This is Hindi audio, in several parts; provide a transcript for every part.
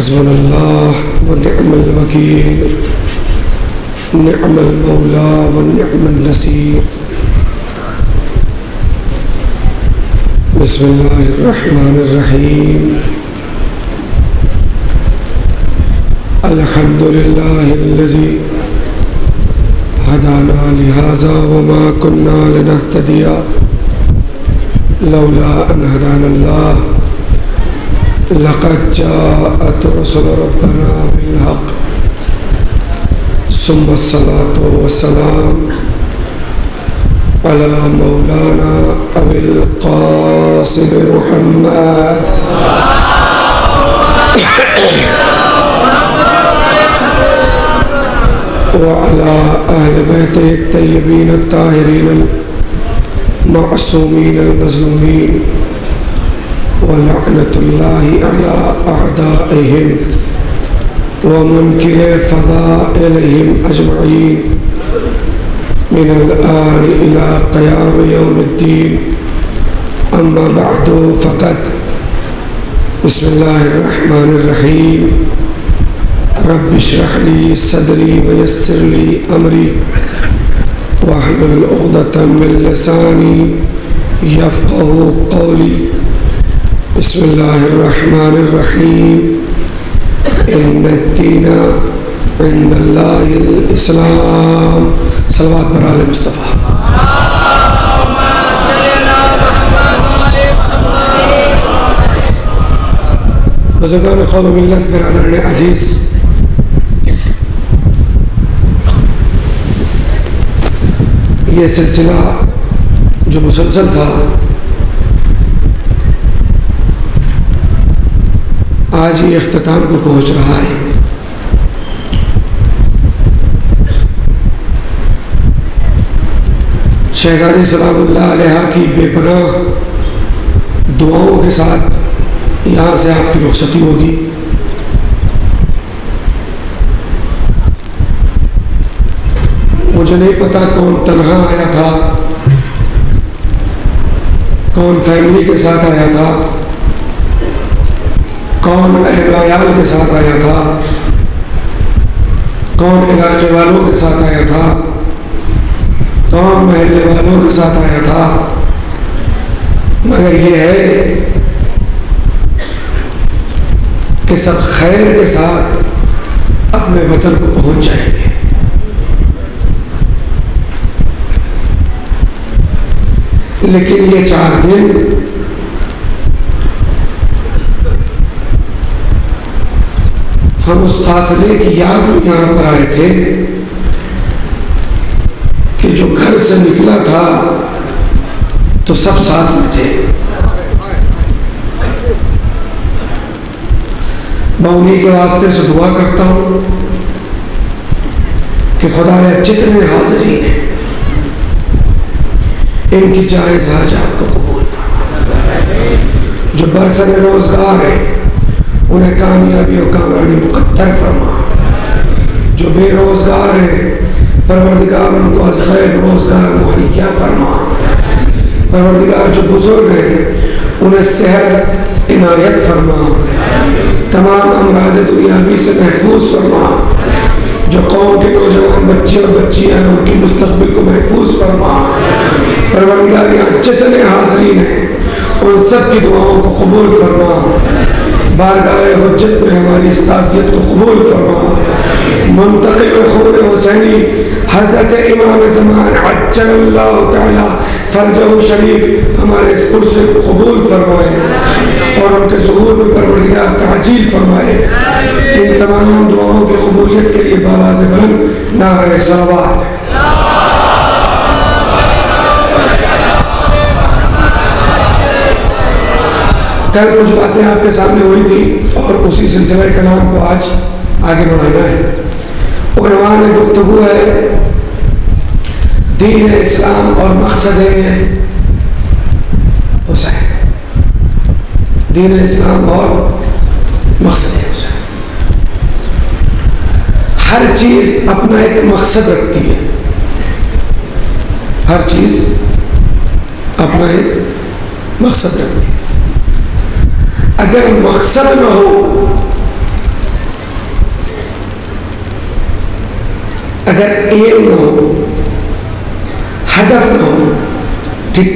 हस्बुनल्लाह व निअमल वकील निअमल मौला व निअमन नसीर। बिस्मिल्लाहिर्रहमानिर्रहीम। अल्हम्दुलिल्लाहिल्लज़ी हदाना लिहाज़ा व मा कुन्ना लिनहतदिया लौला अन हदानल्लाह लक़द जाअत रुसुल रब्बना बिलहक़ सुम्मा अस्सलातु वस्सलाम अला मौलाना अबिल क़ासिम मुहम्मद व अला अहले बैतिहि अत्तय्यबीन अत्ताहिरीन अल-मअसूमीन अल-मज़लूमीन व लअनतुल्लाहि अला अअदाइहिम व मुनकिरि फ़ज़ाइलिहिम अजमईन मिनल आन इला क़याम यौमिद्दीन। अम्मा बअदु फ़क़द। बिस्मिल्लाहिर्रहमानिर्रहीम। रब्बि इश्रह ली सदरी व यस्सिर ली अमरी वहलुल उक़दतम मिन लिसानी यफ़क़हू क़ौली। बिस्मिल्लाहिर्रहमानिर्रहीम। इन्नद्दीना इंदल्लाहिल इस्लाम। सल्लल्लाहु अलैहि मुस्तफ़ा। बुज़ुर्गान क़ौम मिल्लत बिरादरान अज़ीज़, ये सिलसिला जो मुसलसल था आज ये इख्तिताम को पहुँच रहा है। शहज़ादी सलामुल्लाह अलैहा की बेपनाह दुआओं के साथ यहाँ से आपकी रुखसती होगी। मुझे नहीं पता कौन तन्हा आया था, कौन फैमिली के साथ आया था, कौन अहल के साथ आया था, कौन इलाके वालों के साथ आया था, कौन महल्ले वालों के साथ आया था, मगर ये है कि सब खैर के साथ अपने वतन को पहुंच जाएंगे। लेकिन ये 4 दिन हम उस काफिले की याद में यहाँ पर आए थे कि जो घर से निकला था तो सब साथ में थे। मैं उन्हीं के वास्ते से दुआ करता हूँ कि खुदाया जितने हाज़रीन हैं इनकी जायज़ हाजात को कबूल फरमा। जो बरसर रोज़गार है उन्हें कामयाबी और कामरानी मुक़द्दर फरमा। जो बेरोज़गार है परवरदिगार उनको अज़-ग़ैब रोज़गार मुहैया फरमा। परवरदिगार जो बुज़ुर्ग है उन्हें सेहत इनायत फरमा। तमाम अमराज़ दुनियावी से महफूज फरमा। जो कौम के नौजवान बच्चे और बच्चियाँ हैं उनकी मुस्तक़बिल को महफूज फरमा। परवरदिगार यहाँ जितने हाज़रीन हैं उन सब की दुआओं को कबूल फरमा। बारगाह हुज्जत में हमारी इस ताज़ियत को कबूल फरमा। मुंतक़िम खून हुसैनी हज़रत इमाम ज़मान अज्जलल्लाहु तआला फ़रजहु शरीफ हमारे इस पुरसे को कबूल फरमाए और उनके ज़ुहूर में परवरदिगार ताजील फरमाए। इन तमाम दुआओं की कबूलियत के लिए बावाज़ बुलंद नारे सलावत। कल कुछ बातें आपके सामने हुई थी और उसी सिलसिले कलाम को आज आगे बढ़ाना है। उन्वान गुफ्तगू है दीन इस्लाम और मकसद हुसैन। दीन इस्लाम और मकसद हुसैन। हर चीज़ अपना एक मकसद रखती है। हर चीज़ अपना एक मकसद रखती है। अगर मकसद न हो अगर एम न हो, हदफ न हो, ठीक,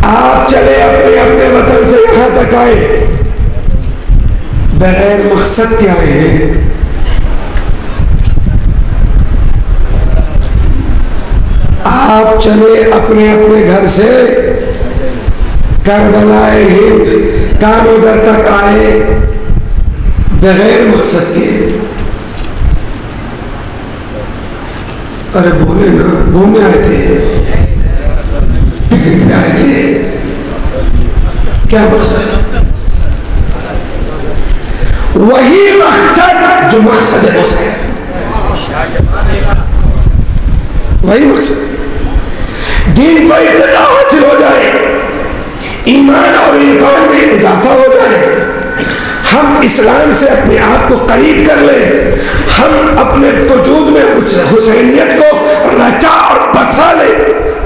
आप चले अपने अपने वतन से यहां तक आए, बगैर मकसद के आए हैं। आप चले अपने अपने घर से करबलाए हिंद कानोदर तक आए, बगैर मकसद के। अरे बोले ना, घूमने आए थे, पिकनिक पे आए थे, क्या मकसद? वही मकसद जो मकसद है उसका, वही मकसद। दीन को इर्तिका हासिल हो जाए, ईमान और इरफान में इजाफा हो जाए, हम इस्लाम से अपने आप को करीब कर ले, हम अपने वजूद में हुसैनियत को रचा और बसा ले,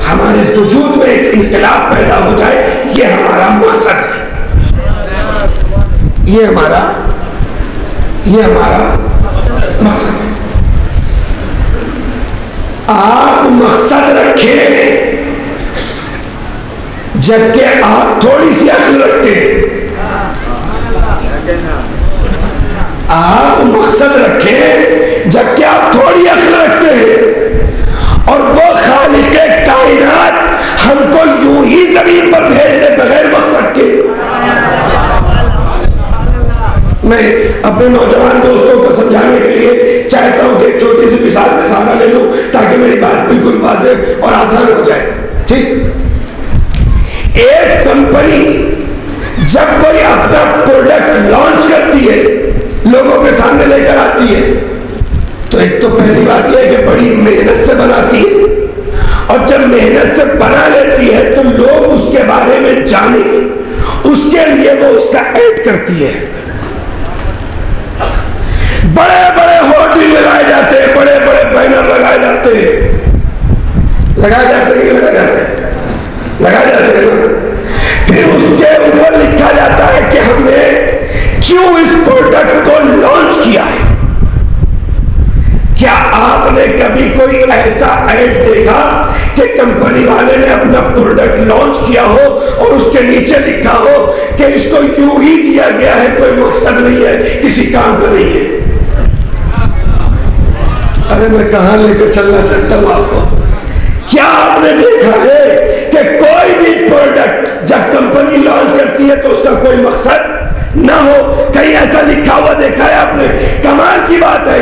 हमारे वजूद में एक इनकलाब पैदा हो जाए, ये हमारा मकसद है, ये हमारा मकसद है। आप मकसद रखें जबकि आप थोड़ी सी अक्ल रखते हैं। आप मकसद रखें जबकि आप थोड़ी अक्ल रखते हैं, और वो खालिक़े कायनात हमको यूं ही जमीन पर भेज दे बगैर मकसद के। मैं अपने नौजवान दोस्तों को समझाने के लिए चाहता हूं कि एक छोटी सी मिसाल का सहारा ले लूं ताकि मेरी बात बिल्कुल वाज़ेह और आसान हो जाए। ठीक, एक कंपनी जब कोई अपना प्रोडक्ट लॉन्च करती है, लोगों के सामने लेकर आती है, तो एक तो पहली बात यह है कि बड़ी मेहनत से बनाती है, और जब मेहनत से बना लेती है तो लोग उसके बारे में जाने, उसके लिए वो उसका ऐड करती है। बड़े बड़े होर्डिंग लगाए जाते हैं, बड़े बड़े बैनर लगाए जाते हैं, लगाए जाते हैं ना। फिर उसके ऊपर लिखा जाता है कि हमने क्यों इस प्रोडक्ट को लॉन्च किया है। क्या आपने कभी कोई ऐसा ऐड देखा कि कंपनी वाले ने अपना प्रोडक्ट लॉन्च किया हो और उसके नीचे लिखा हो कि इसको यूं ही दिया गया है, कोई मकसद नहीं है, किसी काम का नहीं है? अरे मैं कहां लेकर चलना चाहता हूं आपको। क्या आपने देखा है कि कोई भी प्रोडक्ट जब कंपनी लॉन्च करती है तो उसका कोई मकसद ना हो? कहीं ऐसा लिखा हुआ देखा है आपने? कमाल की बात है,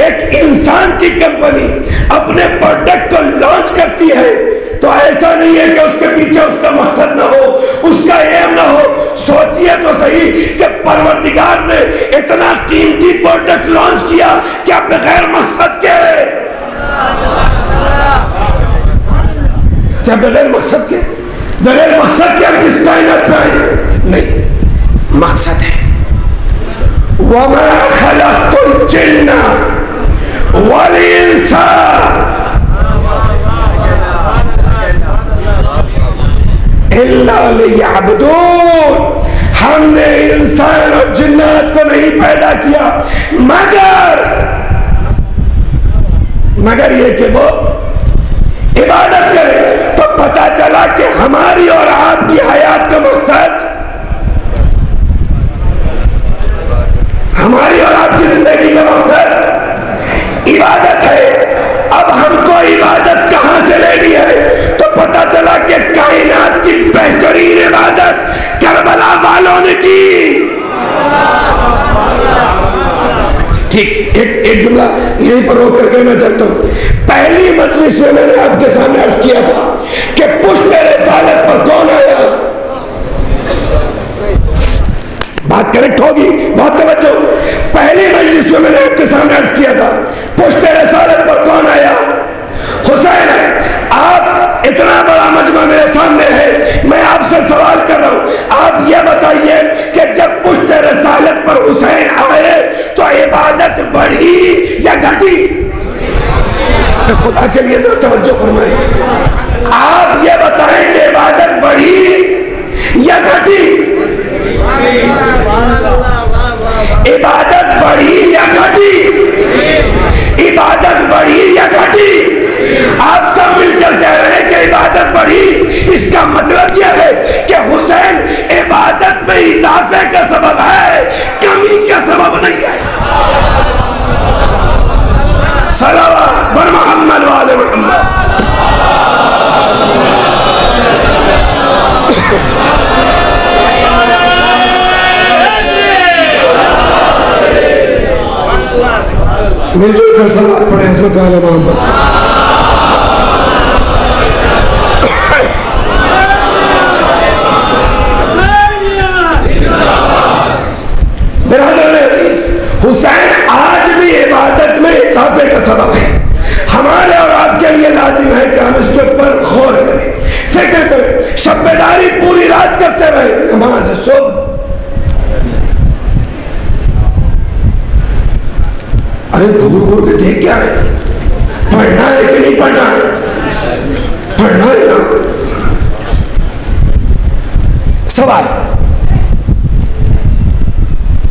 एक इंसान की कंपनी अपने प्रोडक्ट को लॉन्च करती है तो ऐसा नहीं है कि उसके पीछे उसका मकसद ना हो, उसका एम ना हो। सोचिए तो सही कि परवरदिगार ने इतना कीमती प्रोडक्ट लॉन्च किया, क्या बगैर मकसद के? क्या बगैर मकसद के? बगैर मकसद के हम किस कायनात में आए? नहीं, मकसद है। वमा खलक़तुल जिन्ना वल इंसा इल्ला लियअबुदून। हमने इंसान और जिन्नात को नहीं पैदा किया मगर ये कि वो इबादत करे। तो पता चला कि हमारी और आपकी हयात का मकसद, हमारी और आपकी जिंदगी का मकसद इबादत है। अब हमको इबादत कहां से लेनी है? तो पता चला कि कायनात की बेहतरीन इबादत करबला वालों ने की। ठीक, एक जुमला यहीं पर रोक कर कहना चाहता हूं। पहली मजलिस में मैंने आपके सामने अर्ज किया था कि पुश्ते रिसालत पर कौन आया। बात करेक्ट होगी, बहुत तवज्जो। पहली मजलिस में मैंने आपके सामने अर्ज किया था पुश्ते रिसालत पर कौन आया? हुसैन है। आप इतना बड़ा मजमा मेरे सामने है, मैं आपसे सवाल कर रहा हूं, आप ये बताइए कि जब पुश्ते रिसालत पर हुसैन आए तो इबादत बढ़ी या घटी? खुदा के लिए जरा तवज्जो फरमाएं। आप ये बताएं कि इबादत बढ़ी या घटी? इबादत बढ़ी या घटी? इबादत बढ़ी या मुड़ के देख क्या रहे? पढ़ना है कि नहीं पढ़ना है? पढ़ना है ना। सवाल,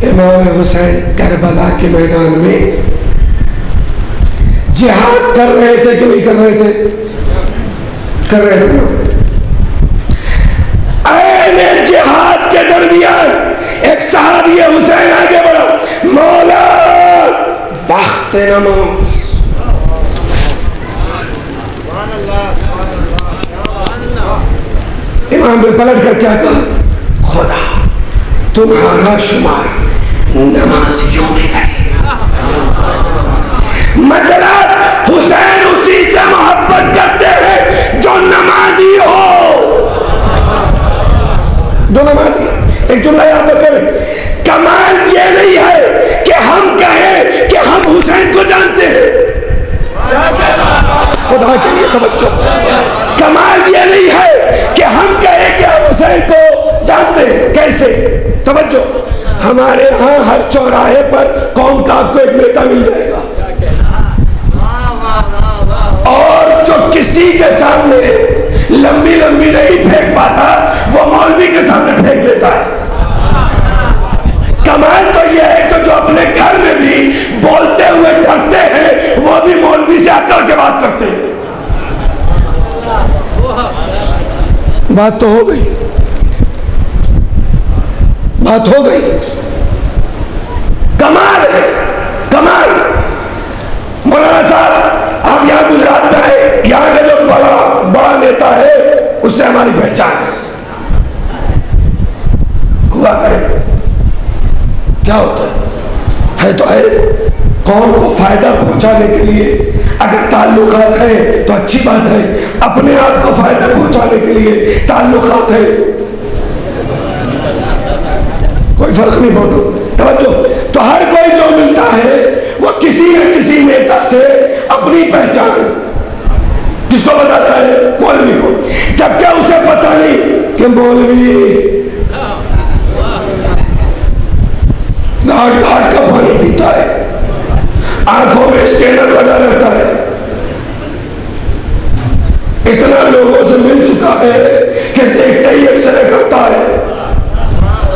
इमाम हुसैन करबला के मैदान में जिहाद कर रहे थे कि नहीं कर रहे थे? कर रहे थे ना। ऐन जिहाद के दरमियान एक सहाबी हुसैन आगे बढ़ा, मौला वक्त नमाज। इमाम ने पलट कर क्या कहा? खुदा तुम्हारा शुमार नमाजियों में करे। मतलब हुसैन उसी से मोहब्बत करते हैं जो नमाजी हो, जो नमाजी। एक जुमला याद रखें, कमाल ये नहीं है कि हम कहें कि हम हुसैन को जानते हैं, खुदा के लिए तवज्जो। कमाल ये नहीं है कि हम कहें कि हम हुसैन को जानते हैं। कैसे? तवज्जो। हमारे यहाँ हर चौराहे पर कौम का आपको एक नेता मिल जाएगा, और जो किसी के सामने लंबी लंबी नहीं फेंक पाता वो मौलवी के सामने फेंक लेता है। कमाल तो यह है कि जो अपने घर में भी बोलते हुए डरते हैं वो भी मौलवी से आकर के बात करते हैं। बात तो हो गई, बात हो गई। कमाल है, कमाल। मौलाना साहब आप यहाँ गुजरात में आए, यहाँ का जो बड़ा नेता है उससे हमारी पहचान हुआ करे। क्या होता है तो है। कौम को फायदा पहुंचाने के लिए अगर ताल्लुकात है तो अच्छी बात है, अपने आप को फायदा पहुंचाने के लिए ताल्लुकात है, कोई फर्क नहीं पड़ता। तवज्जो। तो हर कोई जो मिलता है वो किसी न किसी नेता से अपनी पहचान किसको बताता है? मौलवी को। जबकि उसे पता नहीं कि मौलवी घाट घाट का पानी पीता है, आंखों में स्कैनर लगा रहता है, इतना लोगों से मिल चुका है कि देखते ही एक्सरे करता है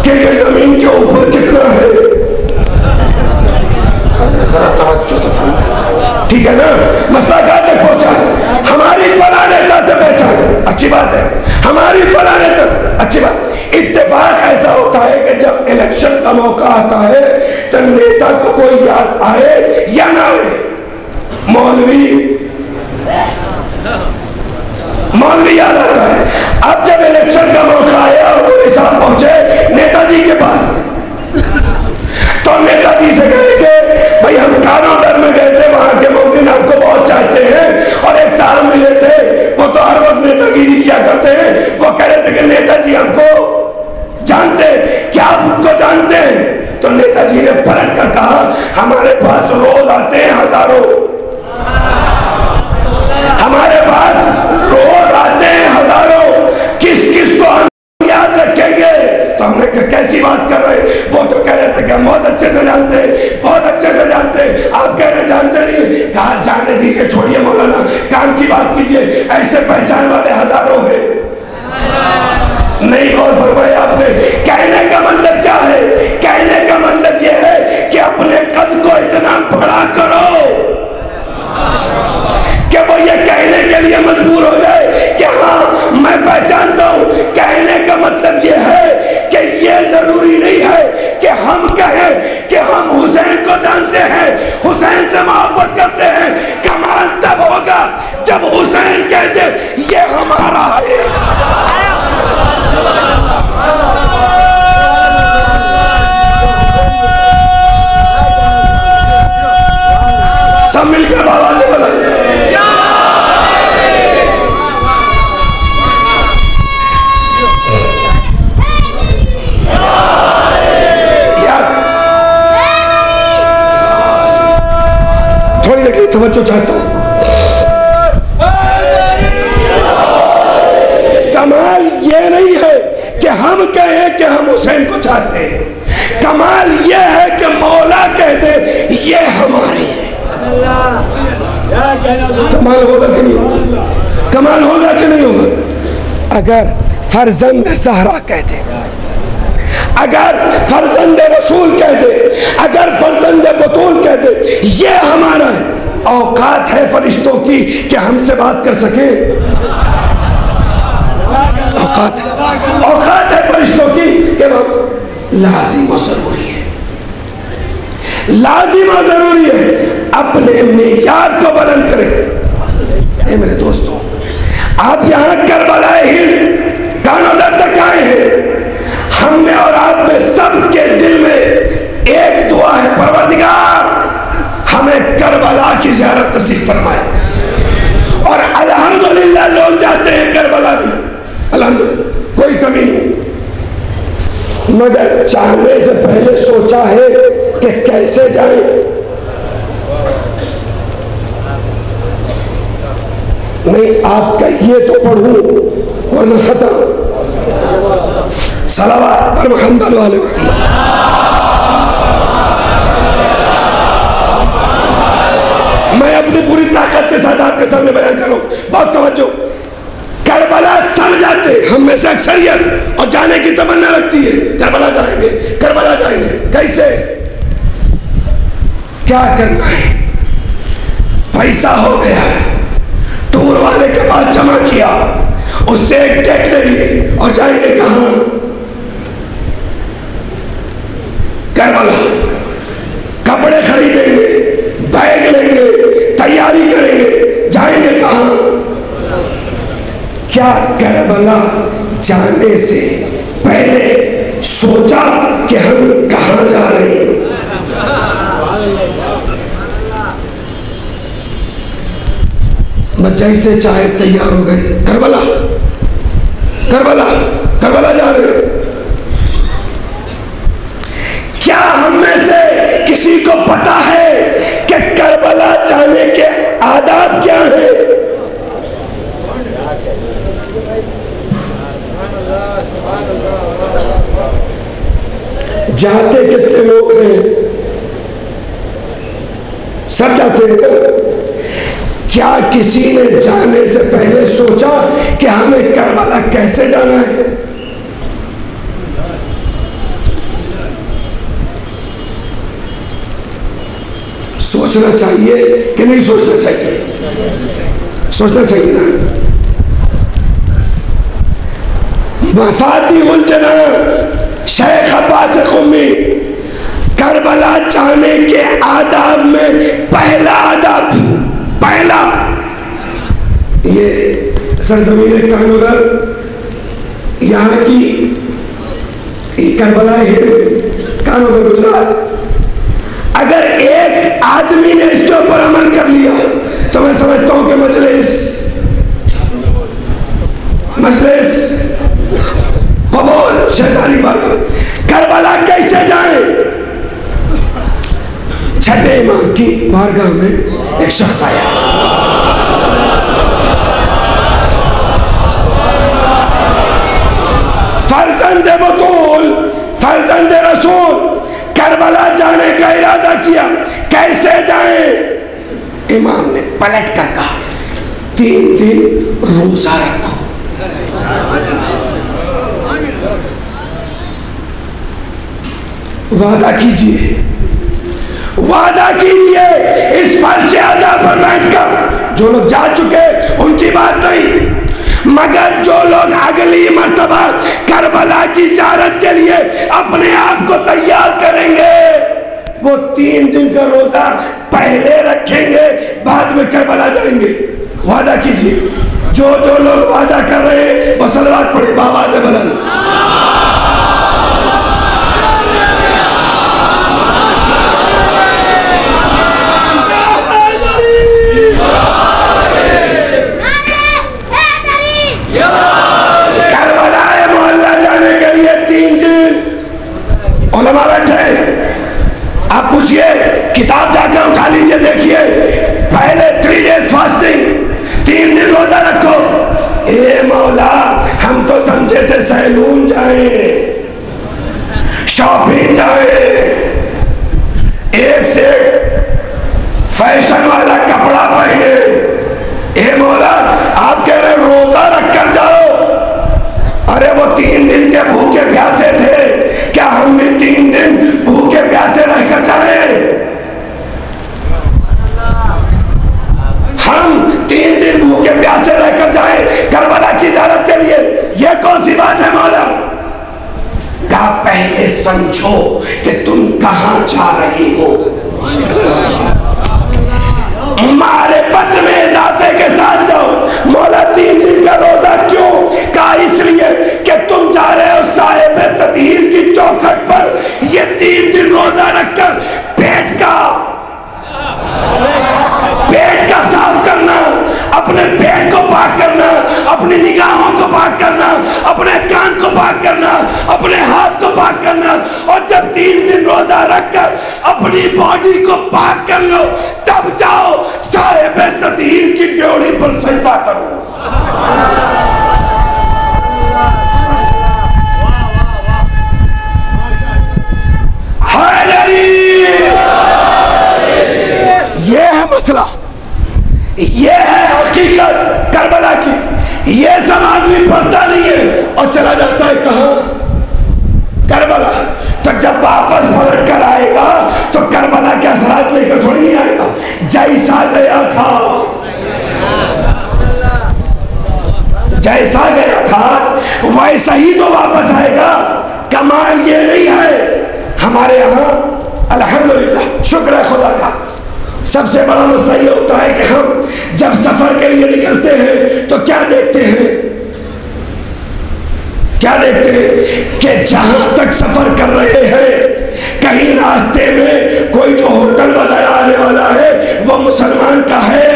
कि ये जमीन के ऊपर कितना है। जरा तवज्जो तो फरमा, ठीक है ना? मसला कहाँ तक पहुंचा? हमारी फलां नेता से पहचान, अच्छी बात है। हमारी फलां नेता, अच्छी बात। इत्तेफाक ऐसा होता है कि जब इलेक्शन का मौका आता है तो नेता को कोई याद आए या ना आए, मौलवी याद आता है। अब जब इलेक्शन का मौका आया और मोदी साहब पहुंचे नेताजी के पास, तो नेताजी से कहे कि भाई हम कानोदर में गए थे, वहां के मोमिन आपको बहुत चाहते हैं, और एक साहब मिले थे वो तो हर वक्त नेतागिरी किया करते हैं, वो कह रहे थे कि नेताजी हमको जानते हैं, क्या आप उनको जानते हैं? तो नेताजी ने पलट कर कहा हमारे पास रोज आते हैं हजारों, हमारे पास रोज आते हैं हजारों, किस किस को हम याद रखेंगे? तो हमने कहा कैसी बात कर रहे? वो तो कह रहे थे कि हम बहुत अच्छे से जानते हैं, बहुत अच्छे से जानते हैं। आप कह रहे जानते नहीं। कहा जाने दीजिए, छोड़िए मौलाना, काम की बात कीजिए, ऐसे पहचान वाले हजारों हैं। नहीं गौर फरमाया आपने? कहने का मतलब क्या है? कहने का मतलब यह है कि अपने कद को इतना बड़ा करो कि वो ये कहने के लिए मजबूर हो जाए कि हाँ मैं पहचानता हूं। कहने का मतलब यह है कि ये जरूरी नहीं है कि हम कहें कि हम हुसैन को जानते हैं, हुसैन से मोहब्बत करते हैं। कमाल तब होगा जब हुसैन कह दे ये हमारा है। सब मिलकर आवाज बनाइए। थोड़ी देर की तवज्जो चाहता हूं। कमाल ये नहीं है कि हम कहें कि हम हुसैन को चाहते हैं, कमाल ये है कि मौला कह दे ये हमारे हैं। कमाल होगा कि नहीं होगा? कमाल होगा कि नहीं होगा? अगर फर्जंद ज़हरा कह दे, अगर फर्जंद रसूल कह दे, अगर फर्जंद बतूल कह दे, ये हमारा औकात है फरिश्तों की कि हमसे बात कर सके। औकात है फरिश्तों की कि हम लाजिम और जरूरी है, लाजिम और जरूरी है अपने मेयार को बुलंद करें। ए मेरे दोस्तों, आप यहां करबलाए हिंद कानोदर तक आए हैं। हम में और आप में सबके दिल में एक दुआ है, परवरदिगार हमें करबला की ज़ियारत नसीब फरमाए। और अल्हम्दुलिल्लाह लोग जाते हैं करबला भी, अल्हम्दुलिल्लाह कोई कमी नहीं है, मगर चाहने से पहले सोचा है कि कैसे जाए। नहीं आप कहिए तो पढ़ूं वरना खत्म। सलावत पर मोहम्मद वाले मोहम्मद। मैं अपनी पूरी ताकत के साथ आपके सामने बयान करूं, बहुत तवज्जो। करबला सब जाते, हम में से अक्सरियत और जाने की तमन्ना रखती है, करबला जाएंगे, करबला जाएंगे। कैसे, क्या करना है? पैसा हो गया, टूर वाले के पास जमा किया, उससे एक डेट ले लिए और जाएंगे कहां? करबला। कपड़े खरीदेंगे, बैग लेंगे, तैयारी करेंगे, जाएंगे कहां? क्या करबला जाने से पहले सोचा कि हम कहां जा रहे हैं? जैसे चाहे तैयार हो गए, करबला करबला करबला जा रहे। क्या हम में से किसी को पता है कि करबला जाने के आदाब क्या है? जाते कितने लोग हैं? सब जाते हैं ना? क्या किसी ने जाने से पहले सोचा कि हमें करबला कैसे जाना है? सोचना चाहिए कि नहीं सोचना चाहिए? सोचना चाहिए ना। मफातिहुल जनान शेख अब्बास क़ुमी, करबला जाने के आदाब में पहला आदाब, पहला, ये सरजमीन कानोदर यहाँ की करबला है, कानोदर गुजरात। अगर एक आदमी ने इसके ऊपर अमल कर लिया तो मैं समझता हूं कि मजलिस कबूल। शहजादी बारगाह करबला कैसे जाए? छठे इमाम की बारगाह में एक शख्स आया, फर्जंद बतूल, फर्जंद रसूल, करबला जाने का इरादा किया, कैसे जाए? इमाम ने पलट कर कहा 3 दिन रोजा रखो। वादा कीजिए, वादा कीजिए इस फर्श आज़ा पर बैठकर। जो लोग जा चुके उनकी बात नहीं, मगर जो लोग अगली मर्तबा करबला की ज़ियारत के लिए अपने आप को तैयार करेंगे, वो 3 दिन का रोजा पहले रखेंगे, बाद में करबला जाएंगे। वादा कीजिए। जो जो लोग वादा कर रहे हैं वो सलवात पढ़े बाबा से बुलंद। करबला मोहल्ला जाने के लिए 3 दिन उलमा बैठे। आप पूछिए, किताब जाकर उठा लीजिए, देखिए पहले 3 डेज फास्टिंग, 3 दिन रोजा रखो। ए मौला, हम तो समझे थे सैलून जाए, शॉपिंग जाए, एक से फैशन वाला कपड़ा पहने। ए मौला, आप कह रहे रोजा रख कर जाओ। अरे वो 3 दिन के भूखे प्यासे थे, क्या हम भी 3 दिन भूखे प्यासे रह कर जाए? हम 3 दिन भूखे प्यासे रह कर जाए करबला की ज़ियारत के लिए? यह कौन सी बात है मौला? कहा पहले समझो कि तुम कहां जा रही हो। मारिफत में इजाफे के साथ जाओ। मौला 3 दिन का रोजा क्यों? कहा इसलिए कि तुम जा रहे हो साहिब ततहीर की चौखट पर। ये 3 दिन रोजा रखकर पेट का साफ करना, अपने पेट को पाक करना, अपनी निगाहों को पाक करना, अपने कान को पाक करना, अपने हाथ को पाक करना। और जब 3 दिन रोजा रखकर अपनी बॉडी को पाक कर लो, तब जाओ साहिब ततहीर की ड्योढ़ी पर सजदा करो। ये है मसला, ये है हकीकत करबला की। ये सब आदमी पढ़ता नहीं है और चला जाता है कहां? करबला। तो जब वापस पलट कर आएगा तो करबला के असरात लेकर थोड़ी नहीं आएगा। जैसा गया था, जैसा गया था वैसा ही तो वापस आएगा। कमाल ये नहीं है हमारे यहाँ, अल्हम्दुलिल्लाह, शुक्र है खुदा का। सबसे बड़ा मसला ये होता है कि हम जब सफर के लिए निकलते हैं तो क्या देखते हैं? क्या देखते हैं कि जहां तक सफर कर रहे हैं कहीं रास्ते में कोई जो होटल वगैरह आने वाला है वो मुसलमान का है,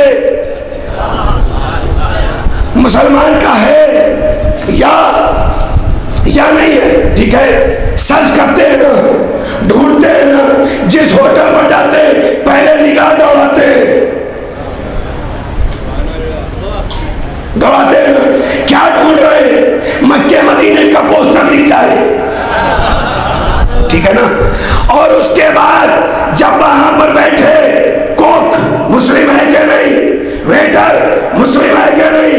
मुसलमान का है या नहीं है। ठीक है, सर्च करते हैं ना, ढूंढते हैं ना। जिस होटल पर जाते हैं पहले निगाह दौड़ाते हैं ना। क्या ढूंढ रहे हैं? मक्के मदीने का पोस्टर दिख जाए, ठीक है ना। और उसके बाद जब वहां पर बैठे, कोक मुस्लिम है क्या नहीं, वेटर मुस्लिम है क्या नहीं,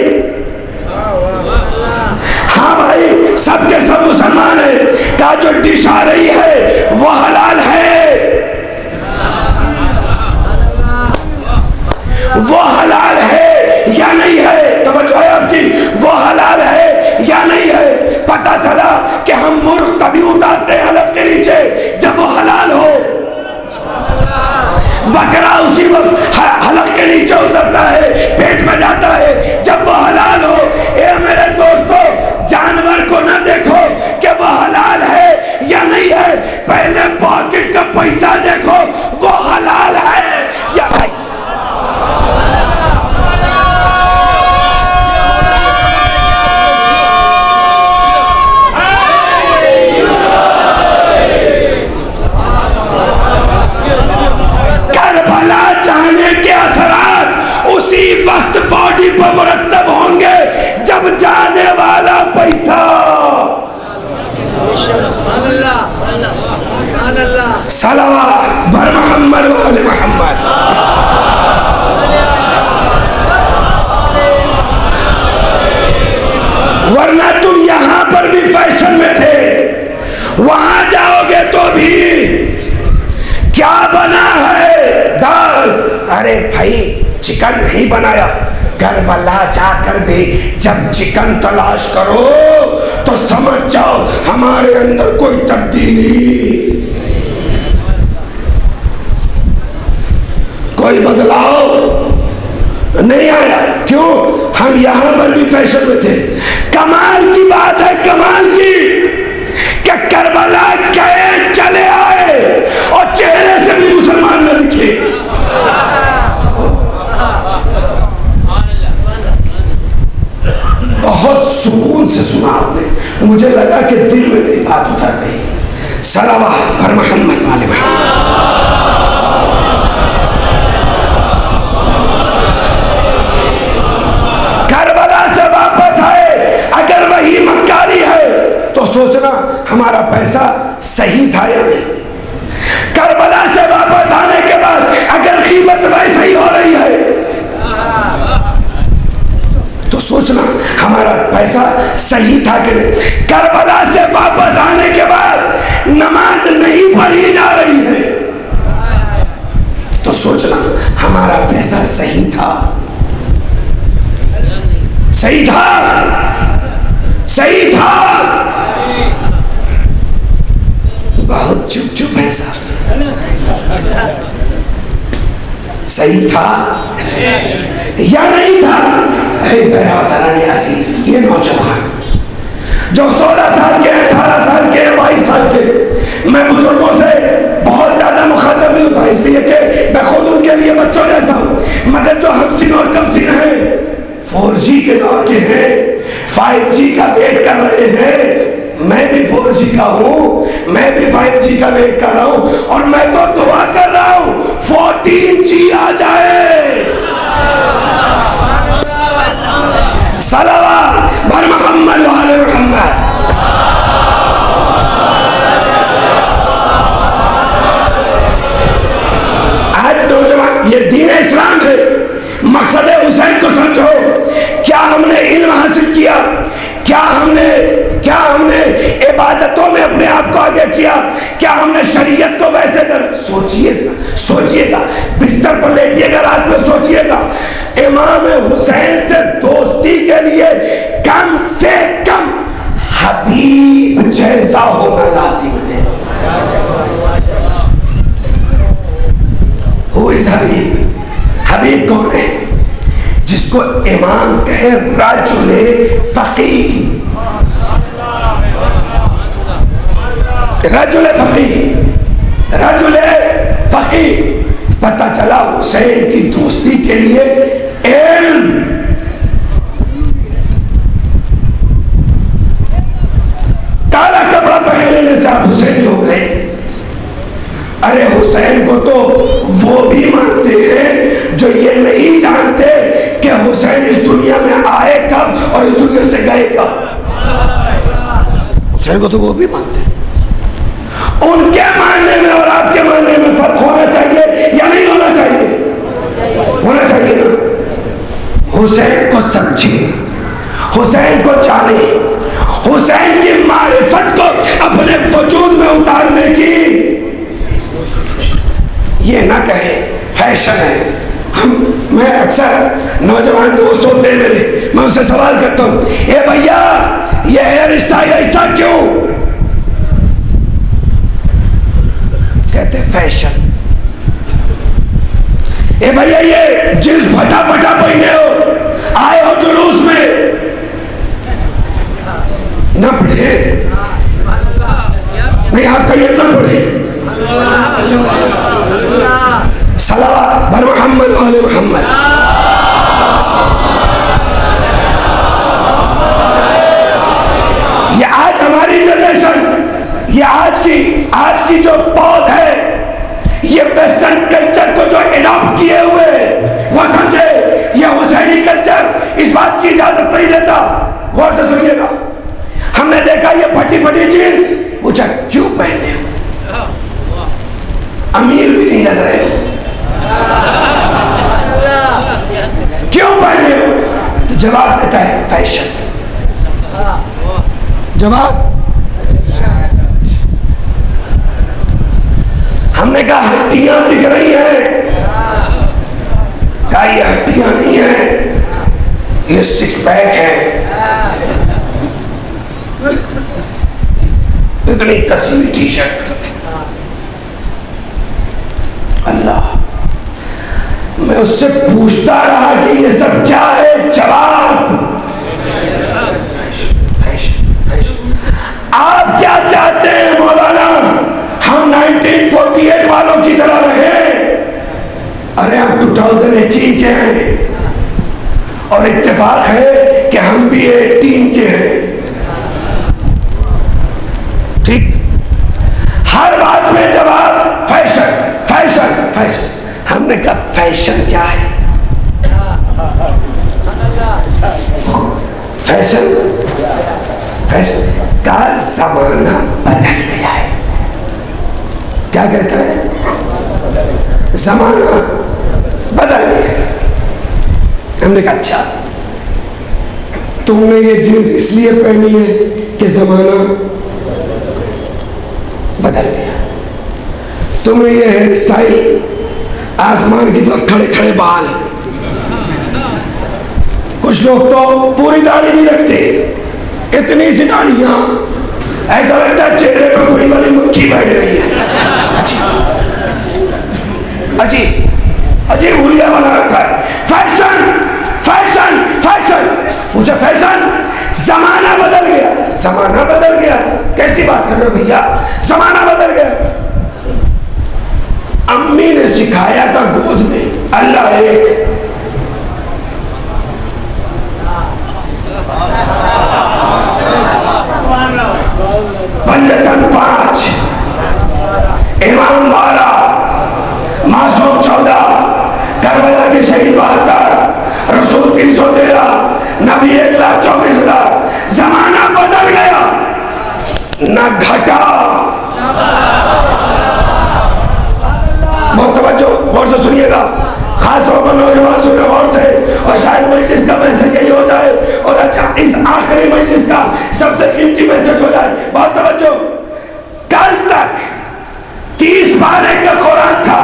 हाँ भाई सबके सब मुसलमान है। का जो डिश आ रही है वो हलाल है, वो हलाल है या नहीं है? तवज्जो है आपकी? वो हलाल है या नहीं है? पता चला कि हम मुर्ग तभी उतारते हैं हलक के नीचे जब वो हलाल हो। बकरा उसी वक्त हलक के नीचे उतरता है, पेट में जाता है जब वो हलाल हो। ए मेरे दोस्तों, जानवर को ना देखो कि वो हलाल है या नहीं है, पहले पॉकेट का पैसा देखो वो हलाल है या नहीं। करबला जाने के असरात उसी वक्त बॉडी पर मुरतब होंगे जब जाने वाला पैसा। सलावत बर मोहम्मद वाले मोहम्मद। वरना तुम यहां पर भी फैशन में थे, वहां जाओगे तो भी क्या बना है? दाल। अरे भाई चिकन नहीं बनाया। करबला जाकर भी जब चिकन तलाश करो तो समझ जाओ हमारे अंदर कोई तब्दीली, कोई बदलाव नहीं आया। क्यों? हम यहां पर भी फैशन में थे। कमाल की बात है, कमाल की, कि करबला गए चले आए और चेहरे से भी मुसलमान न दिखे। बहुत सुकून से सुना आपने, मुझे लगा कि दिल में मेरी बात उतर गई। सलावत पर मोहम्मद वाले करबला से वापस आए, अगर वही मक्कारी है तो सोचना हमारा पैसा सही था या नहीं। करबला से वापस आने के बाद अगर कीमत वैसा सोचना हमारा पैसा सही था कि नहीं। करबला से वापस आने के बाद नमाज नहीं पढ़ी जा रही है तो सोचना हमारा पैसा सही था, सही था, सही था। बहुत चुप चुप है साहब, सही था या नहीं था? अजीज, ये नौजवान जो 16 साल के, 18 साल के, 22 साल के, मैं बुजुर्गों से बहुत ज्यादा मुखातब नहीं होता इसलिए कि मैं खुद उनके लिए बच्चों जैसा हूं, मगर जो हमसिन और कमसिन हैं, 4G के दौर के हैं, 5G का वेट कर रहे हैं, मैं भी 4G का हूं, मैं भी 5G का वेट कर रहा हूं और मैं तो दुआ कर रहा हूं 14G आ जाए। सलावत बर मोहम्मद वाले मोहम्मद। आज नौजवान, ये दीन इस्लाम है, मकसद हुसैन को समझो। क्या हमने इल्म हासिल किया? क्या हमने इबादतों में अपने आप को आगे किया? क्या हमने शरीयत को वैसे कर? सोचिएगा, बिस्तर पर लेटिएगा, रात में सोचिएगा, इमाम हुसैन से दोस्ती के लिए कम से कम हबीब जैसा होना लाजिम है। हु इज हबीब? हबीब कौन है? जिसको इमाम कहे राजुले फकीह, राजुले फकीह, राजुले फकीह। पता चला हुसैन की दोस्ती के लिए इल्म, काला कपड़ा पहन लेने से आप हुसैनी हो गए। अरे हुसैन को तो वो भी मानते हैं जो ये नहीं जानते कि हुसैन इस दुनिया में आए कब और इस दुनिया से गए कब। हुसैन को तो वो भी मानते हैं। उनके मानने में और आपके मानने में फर्क होना चाहिए या नहीं होना चाहिए? होना चाहिए ना। हुसैन को समझिए, हुसैन को जाने, हुसैन की मारिफत को अपने वजूद में उतारने की, ये ना कहे फैशन है। मैं अक्सर नौजवान दोस्त होते हैं मेरे, मैं उनसे सवाल करता हूं, ए भैया ये हेयर स्टाइल ऐसा क्यों? कहते फैशन। ए भैया ये जींस फटा फटा पहने हो, आए हो जुलूस में, ना पढ़े नहीं, आपका ये ना पढ़े। सलावत बर मोहम्मद वाले मोहम्मद। ये आज हमारी जनरेशन, ये आज की जो पौध है, ये वेस्टर्न कल्चर को जो एडॉप्ट किए हुए वो समझे ये हुसैनी कल्चर इस बात की इजाजत नहीं देता। गौर से सुनिएगा, हमने देखा ये फटी फटी जींस, पूछा क्यों पहने हो? अमीर भी नहीं लग रहे हो, क्यों पहने हो? तो जवाब देता है फैशन। जवाब, हमने कहा हड्डियां दिख रही हैं, कहा ये हड्डियां नहीं है, ये सिक्स पैक है। इतनी कसी टी शर्ट। अल्लाह, मैं उससे पूछता रहा कि ये सब क्या है? जवाब फैशन, फैशन। आप क्या चाहते हैं मौलाना? हम 1948 वालों की तरह रहे? अरे हम 2018 के हैं और इत्तेफाक है कि हम भी 18 के हैं। ठीक, हर बात में जवाब फैशन, फैशन, फैशन। हमने कहा फैशन क्या है? फैशन, फैशन का जमाना बदल गया है। क्या कहता है? जमाना बदल गया। हमने कहा अच्छा, तुमने ये जीन्स इसलिए पहनी है कि जमाना बदल गया। तुमने ये हेयर स्टाइल, आसमान की तरफ खड़े खड़े बाल, कुछ लोग तो पूरी दाढ़ी नहीं रखते, इतनी सी दाढ़ियां, ऐसा लगता है चेहरे पर बड़ी वाली मुट्ठी बैठ रही है। अजीब अजीब हुलिया बना रखा है। फैशन फैशन फैशन, मुझे फैशन, जमाना बदल गया। जमाना बदल गया? कैसी बात कर रहे हो भैया, जमाना बदल गया? अम्मी ने सिखाया था गोद में अल्लाह एक, पंजतन 5, इमाम 12, मासूम 14, करबला के शहीद 72, रसूल 313, नबी 1,24,000। जमाना बदल गया, ना घटा। बहुत तवज्जो, गौर से सुनिएगा, खासतौर पर नौजवान सुने गौर से, और शायद मजलिस का मैसेज यही हो जाए, और अच्छा इस आखिरी मजलिस का सबसे कीमती मैसेज हो जाए। बहुत तवज्जो, कल तक 30 पारे का कुरान था,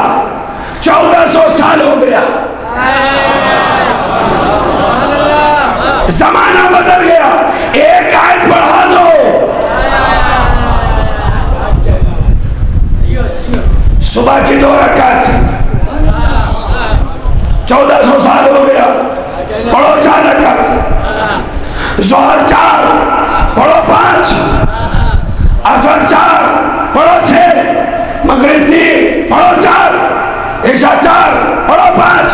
1400 साल हो गया। जमाना बदल गया, एक आयत बढ़ा दो। सुबह की 2 रकात, 1400 साल हो गया, पढ़ो 4 रकात। जोहर 4, पढ़ो 5। असर 4, पढ़ो 6। मगरिब 3, पढ़ो 4। इशा 4, पढ़ो 5।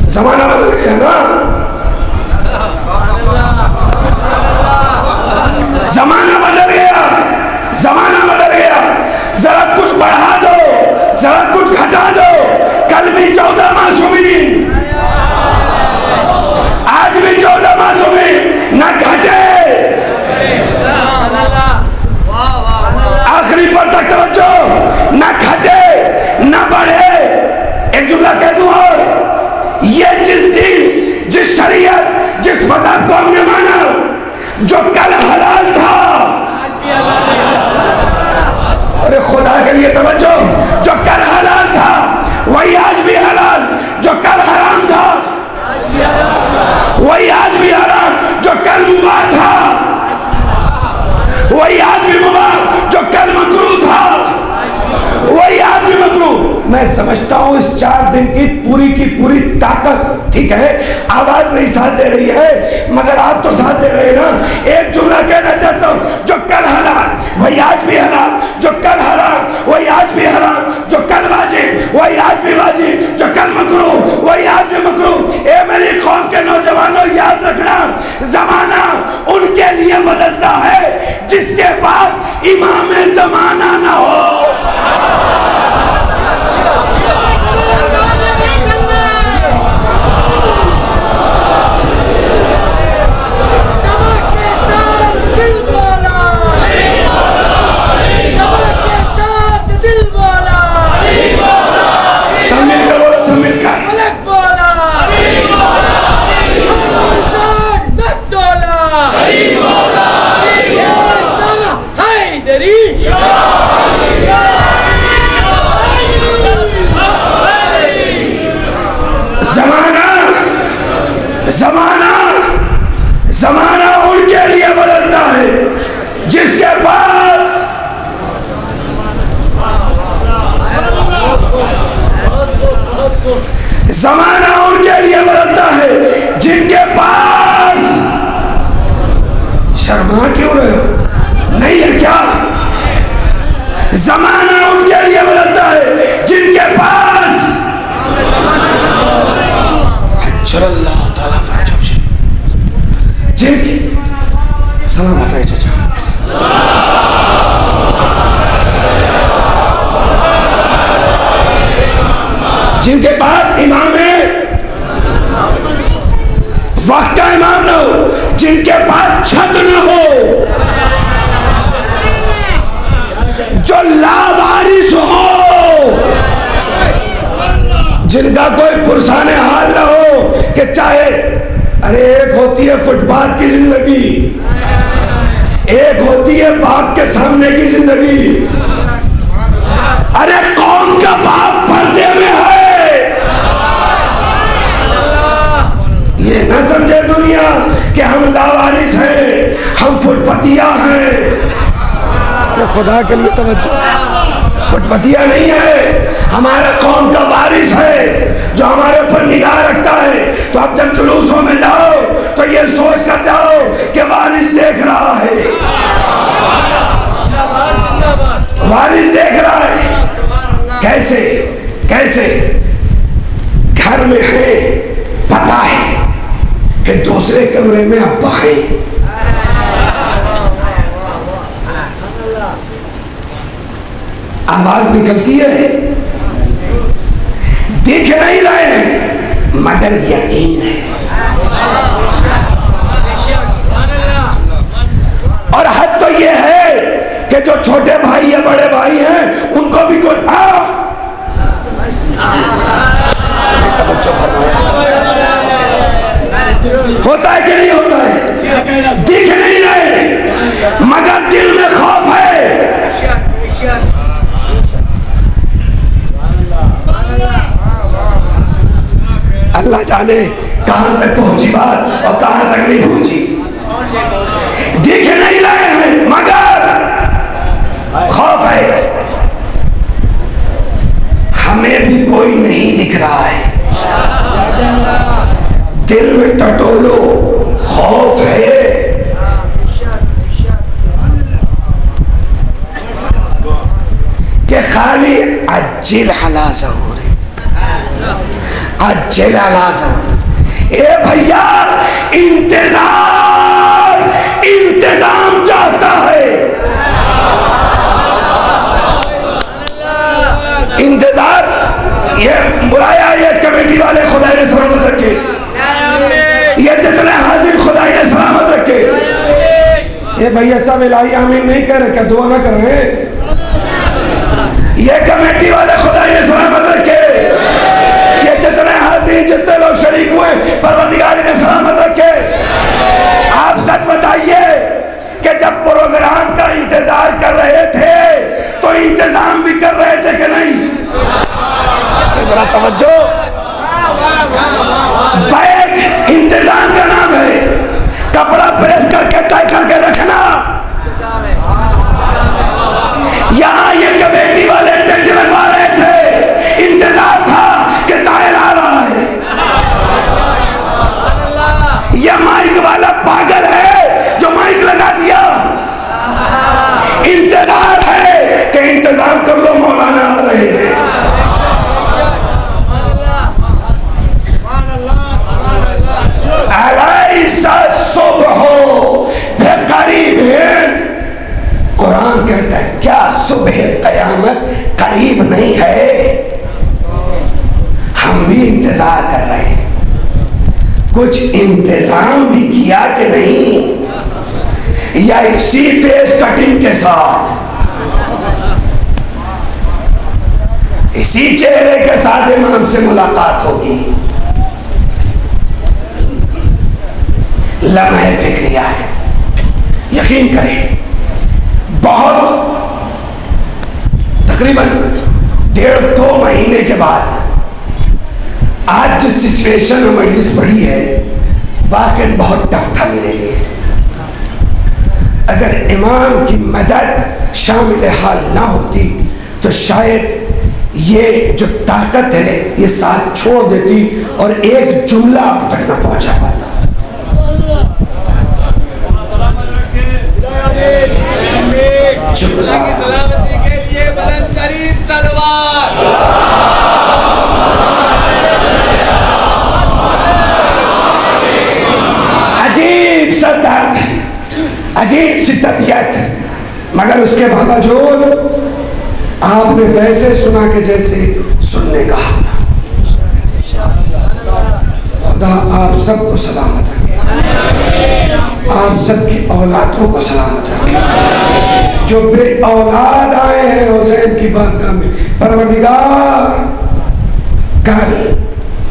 जमाना बदल गया ना, जमाना बदल गया, जमाना बदल गया। जरा कुछ बढ़ा दो, जरा कुछ घटा दो। कल भी 14 मासूमीन, आज भी 14 मासूमीन, न घटे। आखिरी फर तक तवज्जो, न घटे न बढ़े। एक जुमला कह दूं और, ये जिस दिन, जिस शरीयत, जिस मजहब को हमने माना, जो कल हलाल था, अरे खुदा के लिए तवज्जो, जो कल हलाल था वही आज भी हलाल, जो कल हराम था वही आज भी हराम, जो कल मुबाह था वही आज भी मुबाह, जो कल मकरूह था वही आज भी मकरूह। मैं समझता हूं इस 4 दिन की पूरी ताकत, ठीक है, आवाज नहीं साथ दे रही है, मगर आप तो साथ दे रहे हैं ना। एक जुमला कहना चाहता हूं, जो कल हलाल वही आज भी हलाल, जो कल हराम वही आज भी हराम, जो कल वाजिब वही आज भी वाजिब, जो कल मकरूह वही आज भी मकरूह। ए मेरी कौम के नौजवानों, याद रखना, जमाना उनके लिए बदलता है जिसके पास इमाम जमाना ना हो। जमाना उनके लिए बदलता है जिसके पास जमाना उनके लिए बदलता है जिनके पास, शर्मा क्यों रहे हो, नहीं है क्या? जमाना उनके लिए बदलता है जिनके पास, अल्लाह ताला जिनकी सलामत रहे चाचा, जिनके पास इमाम है, वक्त का इमाम ना हो, जिनके पास छत ना हो, जो लावारिस हो, जिनका कोई पुरसाने हाल ना हो कि चाहे, अरे एक होती है जिंदगी, एक होती है बाप के सामने की जिंदगी। अरे कौन का बाप पर्दे में है, ये न समझे दुनिया कि हम लावारिस हैं, हम फुटपतिया हैं। खुदा के लिए तवज्जो, फुटपतिया नहीं है, हमारा कौम का वारिस है जो हमारे ऊपर निगाह रखता है। तो अब जब जुलूसों में जाओ तो ये सोच कर जाओ कि वारिस देख रहा है, वारिस देख रहा है। कैसे कैसे घर में है, पता है कि दूसरे कमरे में अब्बा है, आवाज निकलती है, दिख नहीं रहे हैं मगर यकीन है। और हद तो ये है कि जो छोटे भाई या बड़े भाई हैं उनको भी कोई तवज्जो फरमाया, होता है कि नहीं होता है? दिख नहीं रहे मगर दिल में खौफ है। अल्लाह जाने कहां तक पहुंची बात और कहां तक नहीं पहुंची। दिख नहीं रहे हैं मगर खौफ है। हमें भी कोई नहीं दिख रहा है, दिल में टटोलो, खौफ है। कि खाली अज्जिल हलाजा हो रही, अज्जिल हलाजा। ए भैया इंतजाम चाहता है, इंतजार। ये बुलाया ये कमेटी वाले, खुदा ने सलामत रखे, ये जितने हाजिर खुदा ने सलामत रखे। ये भैया सब इलाही आमीन नहीं कह रहे, क्या दुआ ना कर रहे? ये कमेटी वाले खुदा ने सलामत रखे, ये जितने हाजिर जितने लोग शरीक हुए परवरदिगार ने सलामत रखे। आप सच बताइए कि जब प्रोग्राम का इंतजार कर रहे थे तो इंतजाम भी कर रहे थे कि नहीं? जरा तवज्जो, बैग इंतजाम का नाम है, कपड़ा प्रेस करके तय करके रखना। यहां ये कमेटी वाले टेंट लगवा रहे थे, इंतजार था कि साहिल आ रहा है। यह माइक वाला पागल है जो माइक लगा दिया, इंतजार है कि इंतजाम कर लो, मौलाना आ रहे हैं। कुरान कहता है क्या सुबह कयामत करीब नहीं है? हम भी इंतजार कर रहे हैं, कुछ इंतजाम भी किया कि नहीं, या इसी फेस कटिंग के साथ, इसी चेहरे के साथ इमाम से मुलाकात होगी। लम्हे फिक्रिया है, यकीन करें। बहुत तकरीबन 1.5-2 महीने के बाद आज जिस सिचुएशन में मजलिस पड़ी है, वाकई बहुत टफ था मेरे लिए। अगर इमाम की मदद शामिल हाल ना होती तो शायद ये जो ताकत है ये साथ छोड़ देती और एक जुमला अब तक ना पहुंचा पाता। सलामती के लिए बुलंद तरीन सलवात। अजीब सा दर्द, अजीब सी तबीयत, मगर उसके बावजूद आपने वैसे सुना कि जैसे सुनने का था। खुदा आप सबको सलामत रखे, आप सबकी औलादों को सलामत रखे। जो बे औलाद आए हैं हुसैन की बारगाह में, परवरदिगार कल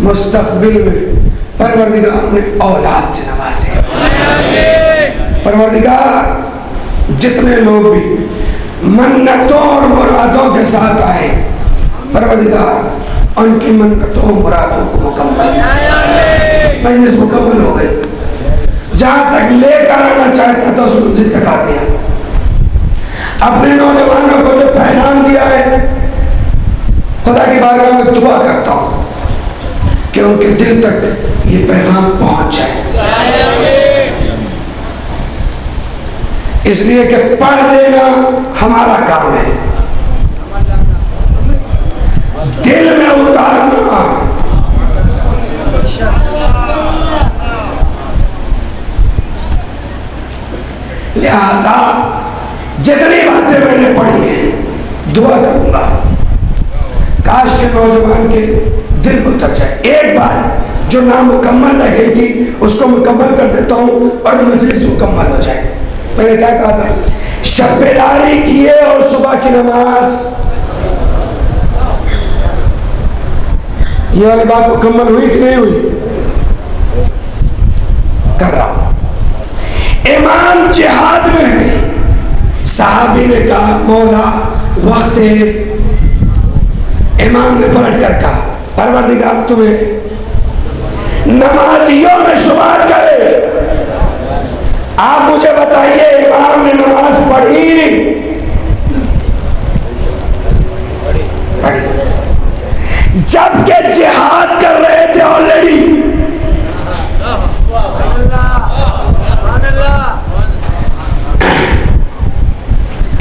मुस्तकबिल में परवरदिगार उन्हें औलाद से नवाजे। परवरदिगार जितने लोग भी मन्नतों और मुरादों के साथ आए, परवरदिगार उनकी मन्नतों और मुरादों को मुकम्मल, मजलिस मुकम्मल हो गई। जहाँ तक लेकर आना चाहता था उस मंजिल तक आ गया। अपने नौजवानों को जो पैगाम दिया है, खुदा की बारगाह में दुआ करता हूँ कि उनके दिल तक ये पैगाम पहुँच जाए, इसलिए कि पढ़ देना हमारा काम है, दिल में उतारना लिहाजा जितनी बातें मैंने पढ़ी हैं दुआ करूंगा काश के नौजवान के दिल में उतर जाए। एक बात जो नामुकम्मल रह गई थी उसको मुकम्मल कर देता हूं और मजलिस मुकम्मल हो जाए। मैंने क्या कहा था? शब्बेदारी किए और सुबह की नमाज, ये वाली बात मुकम्मल हुई कि नहीं हुई? कर रहा हूं। इमाम जिहाद में है, साहबी ने कहा मौला वक्त है, इमाम ने पलट कर कहा परवरदिगार तुम्हें नमाजियों में शुमार करे, आप मुझे बताइए इमाम ने नमाज पढ़ी? जबकि जिहाद कर रहे थे ऑलरेडी।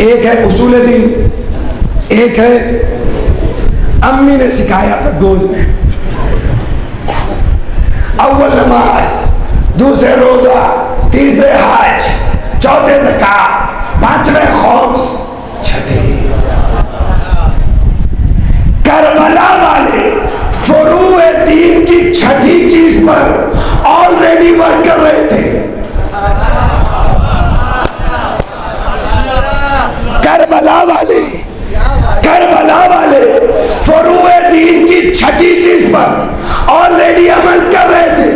एक है उसूल दीन, एक है अम्मी ने सिखाया था गोद में, अव्वल नमाज, दूसरे रोजा, तीसरे हज, चौथे ज़कात, पांचवें खौम्स, छठे करबला वाले फुरूए दीन की छठी चीज पर ऑलरेडी वर्क कर रहे थे। करबला वाले फुरूए दीन की छठी चीज पर ऑलरेडी अमल कर रहे थे।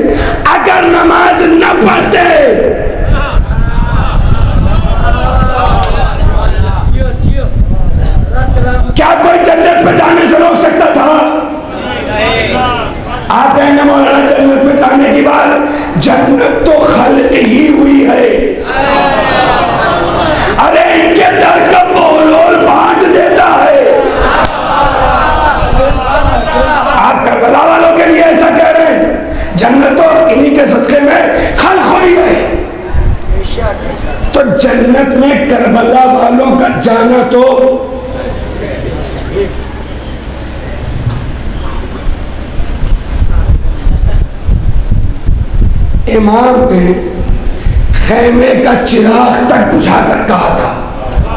अगर नमाज न पढ़ते क्या कोई जन्नत में जाने से रोक सकता था? आप कहेंगे मौलाना जन्नत में जाने की बात, जन्नत तो खल्क ही हुई है। अरे इनके दर का बोलोल बांट देता है। आप करबला वालों के लिए ऐसा कह रहे हैं, जन्नत तो इन्हीं के सदके में खल्क हुई है। तो जन्नत में करबला वालों का जाना तो इमाम ने खेमे का चिराग तक बुझाकर कहा था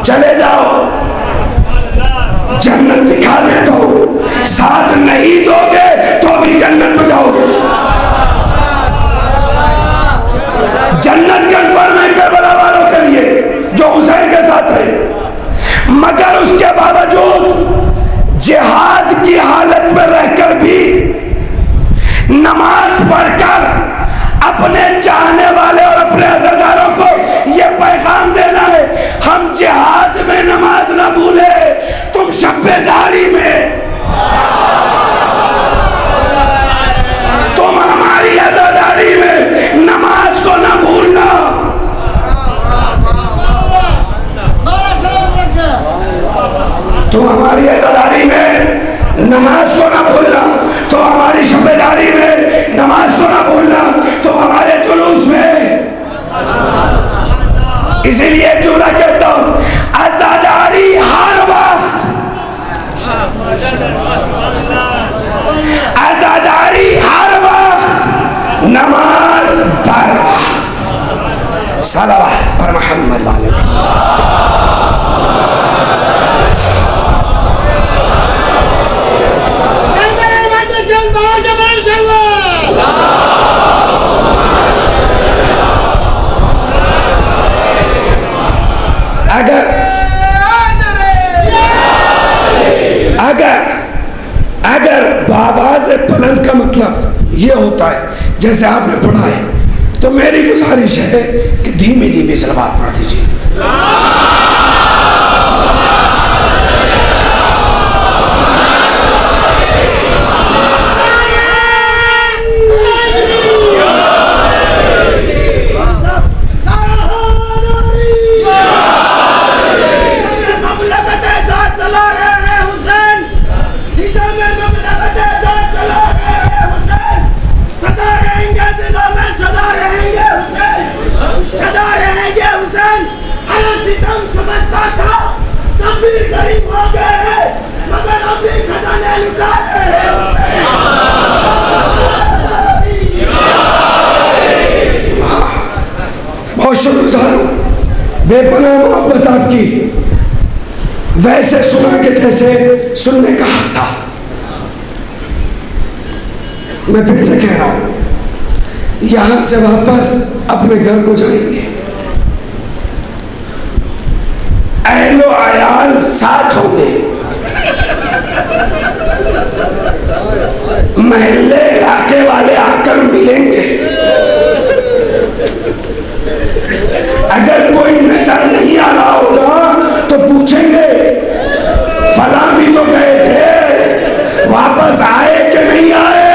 चले जाओ जन्नत दिखा दे, तो साथ नहीं दोगे तो भी जन्नत में जाओगे। जन्नत कन्फर्म है करबला वालों के लिए जो हुसैन के साथ है, मगर उसके बावजूद जिहाद की हालत में रहकर भी नमाज पढ़कर अपने चाहने वाले और अपने अज़ादारों को यह पैगाम देना है, हम जिहाद में नमाज ना भूले, तुम शब्बेदारी में, तुम हमारी अज़ादारी में नमाज को ना भूलना। तुम हमारी अज़ादारी में नमाज को ना भूलना, तुम हमारी शब्बेदारी में नमाज को ना भूलना, तुम हमारे जुलूस में। इसीलिए जुमला कहता हूं, आजादारी हर वक्त, आजादारी हर वक्त, नमाज बर वक्त। सलावत पर मोहम्मद वाले अगर बाबाज़ बुलंद का मतलब ये होता है जैसे आपने पढ़ा है, तो मेरी गुजारिश है कि धीमी धीमी सलवात पढ़ दीजिए। बहुत शुक्रगुजार हूं, बेपनाह मोहब्बत आपकी, वैसे सुना कि जैसे सुनने का हक था। मैं फिर से कह रहा हूं, यहां से वापस अपने घर को जाएंगे, अहलो अयाल साथ होंगे, महल्ले इलाके वाले आकर मिलेंगे। अगर कोई नजर नहीं आ रहा होगा तो पूछेंगे फला भी तो गए थे, वापस आए कि नहीं आए।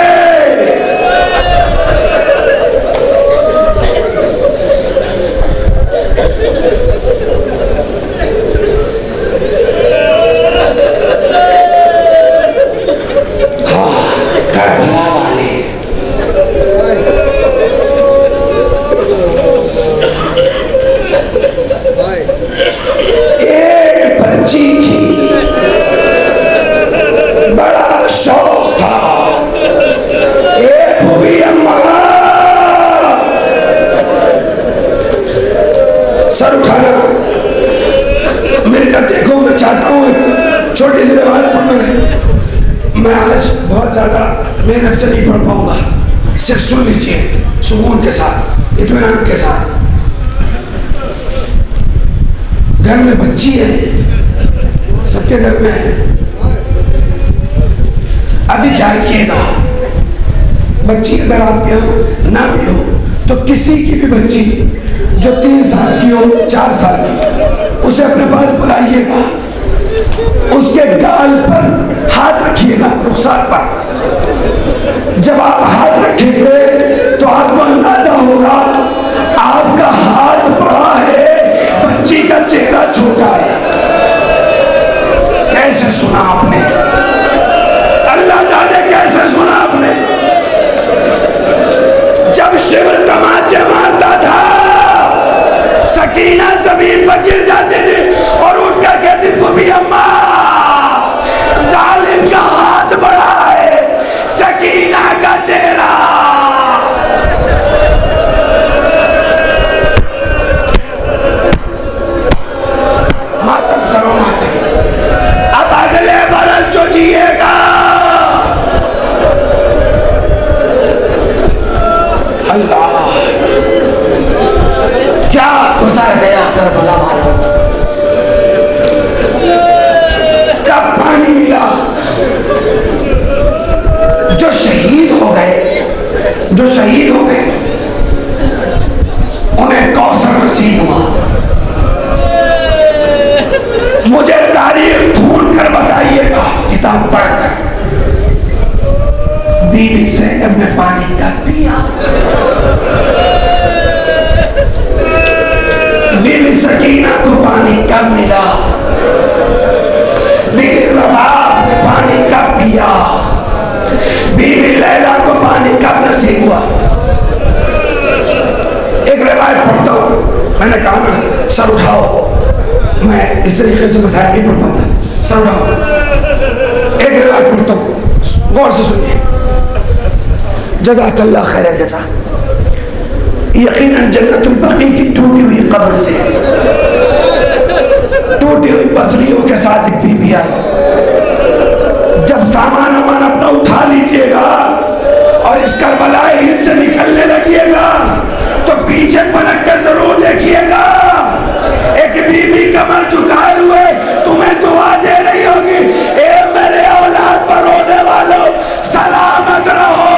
हाँ, करबला वाले एक बच्ची थी, बड़ा शौक था, एक भी अम्मा सर उठाना। मेरी तरफ देखो, मैं चाहता हूँ छोटी सी रिवायत पढ़ना है। मैं आज बहुत ज्यादा मेहनत से नहीं पढ़ पाऊंगा, सिर्फ सुन लीजिए सुकून के साथ, इत्मीनान के साथ। घर में बच्ची है, सबके घर में है, अभी जागिएगा। बच्ची अगर आपके यहाँ ना भी हो तो किसी की भी बच्ची जो 3 साल की हो, 4 साल की, उसे अपने पास बुलाइएगा, उसके गाल पर हाथ रखिएगा, रुखसार पर। जब आप हाथ रखेंगे तो आपको अंदाजा होगा आपका हाथ बड़ा है, बच्ची का चेहरा छोटा है। कैसे सुना आपने? अल्लाह जाने कैसे सुना आपने? जब शिवर तमाचे मारता था, सकीना जमीन पर गिर जाती थी और उठकर कहती थी, अम्मा जालिम का हाथ बड़ा है, सकीना का चेहरा। मातम करो मातम। अब अगले बरस जो जिएगा, अल्लाह क्या गुजर गया करबला वालों, कब पानी मिला। जो शहीद हो गए, जो शहीद हो गए, उन्हें कौसर नसीब हुआ। मुझे तारीख ढूंढ कर बताइएगा, किताब पढ़कर। बीबी ज़ैनब ने पानी कब पिया? बीबी सकीना को पानी कब मिला? बीबी रबाब ने पानी कब पिया? बीबी लैला को पानी कब नसीब हुआ? एक रिवायत पढ़ता हूं, मैंने कहा ना सर उठाओ, मैं इस तरीके से मसाइल नहीं पढ़ पाता, सर उठाओ। एक रिवायत पढ़ता हूं, गौर से सुनिए। जज़ाकल्लाह खैरल जज़ा। यकीनन जन्नतुल बकी की टूटी हुई कब्र से टूटी हुई पसलियों के साथ एक बीबी आई। जब सामान अमान अपना उठा लीजिएगा और इस करबलाई हिस्से से निकलने लगिएगा तो पीछे पलट कर जरूर देखिएगा, एक बीबी कमर झुकाए हुए तुम्हें दुआ दे रही होगी, ए मेरे औलाद पर रोने वालों सलामत रहो।